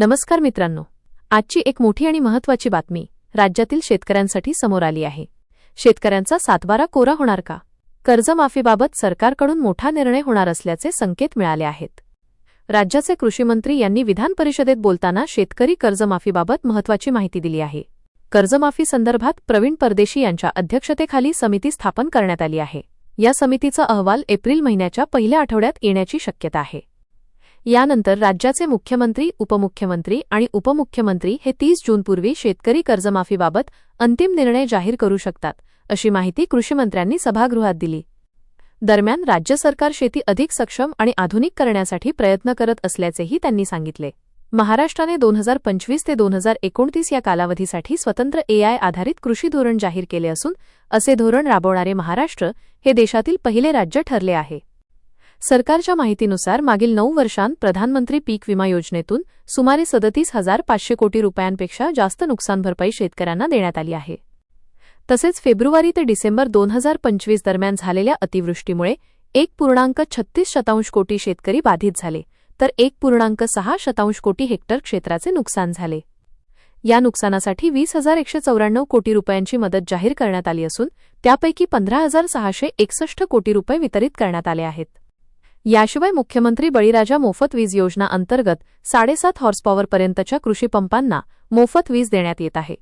नमस्कार मित्रांनो, आजची एक मोठी आणि महत्त्वाची बातमी राज्यातील शेतकऱ्यांसाठी समोर आली आहे। शेतकऱ्यांचा सातबारा कोरा होणार का? कर्जमाफीबाबत सरकारकडून मोठा निर्णय होणार असल्याचे संकेत मिळाले आहेत। राज्याचे कृषी मंत्री यांनी विधान परिषदेत बोलताना शेतकरी कर्जमाफीबाबत महत्त्वाची माहिती दिली आहे। कर्जमाफी संदर्भात प्रवीण परदेशी यांच्या अध्यक्षतेखाली समिती स्थापन करण्यात आली आहे। या समितीचा अहवाल एप्रिल महिन्याच्या पहिल्या आठवड्यात येण्याची शक्यता आहे। यानंतर राज्याचे मुख्यमंत्री, उपमुख्यमंत्री आणि उपमुख्यमंत्री हे 30 जूनपूर्वी शेतकरी कर्जमाफीबाबत अंतिम निर्णय जाहीर करू शकतात, अशी माहिती कृषीमंत्र्यांनी सभागृहात दिली। दरम्यान राज्य सरकार शेती अधिक सक्षम आणि आधुनिक करण्यासाठी प्रयत्न करत असल्याचेही त्यांनी सांगितले। महाराष्ट्राने 2025 ते 2029 या कालावधीसाठी स्वतंत्र AI आधारित कृषी धोरण जाहीर केले असून असे धोरण राबवणारे महाराष्ट्र हे देशातील पहिले राज्य ठरले आहे। सरकारच्या माहितीनुसार मागील 9 वर्षांत प्रधानमंत्री पीक विमा योजनेतून सुमारे 37,500 कोटी रुपयांपेक्षा जास्त नुकसान भरपाई शेतकऱ्यांना देण्यात आली आहे। तसेच फेब्रुवारी ते डिसेंबर 2025 दरम्यान झालेल्या अतिवृष्टीमुळे 1.36 कोटी शेतकरी बाधित झाले, तर 1.6 कोटी हेक्टर क्षेत्राचे नुकसान झाले। या नुकसानासाठी 20,194 कोटी रुपयांची मदत जाहीर करण्यात आली असून त्यापैकी 15,661 कोटी रुपये वितरित करण्यात आले आहेत। याशिवाय मुख्यमंत्री बळीराजा मोफत वीज योजना अंतर्गत 7.5 हॉर्सपॉवरपर्यंतच्या कृषीपंपांना मोफत वीज देण्यात येत आहे।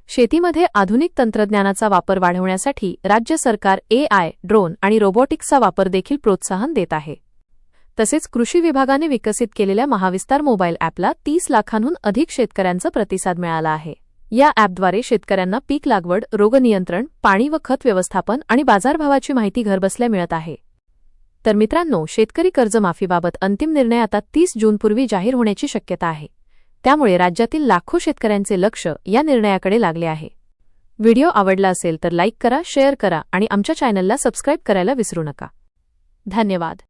शेतीमध्ये आधुनिक तंत्रज्ञानाचा वापर वाढवण्यासाठी राज्य सरकार AI, ड्रोन आणि रोबोटिक्सचा वापर देखील प्रोत्साहन देत आहे। तसेच कृषी विभागाने विकसित केलेल्या महाविस्तार मोबाईल ॲपला 30 लाखांहून अधिक शेतकऱ्यांचा प्रतिसाद मिळाला आहे। या ॲपद्वारे शेतकऱ्यांना पीक लागवड, रोग नियंत्रण, पाणी व खत व्यवस्थापन आणि बाजारभावाची माहिती घरबसल्या मिळत आहे। तर मित्रांनो, शेतकरी कर्जमाफीबाबत अंतिम निर्णय आता 30 जूनपूर्वी जाहीर होण्याची शक्यता आहे। त्यामुळे राज्यातील लाखो शेतकऱ्यांचे लक्ष या निर्णयाकडे लागले आहे। व्हिडिओ आवडला असेल तर लाईक करा, शेअर करा आणि आमच्या चॅनलला सबस्क्राईब करायला विसरू नका। धन्यवाद।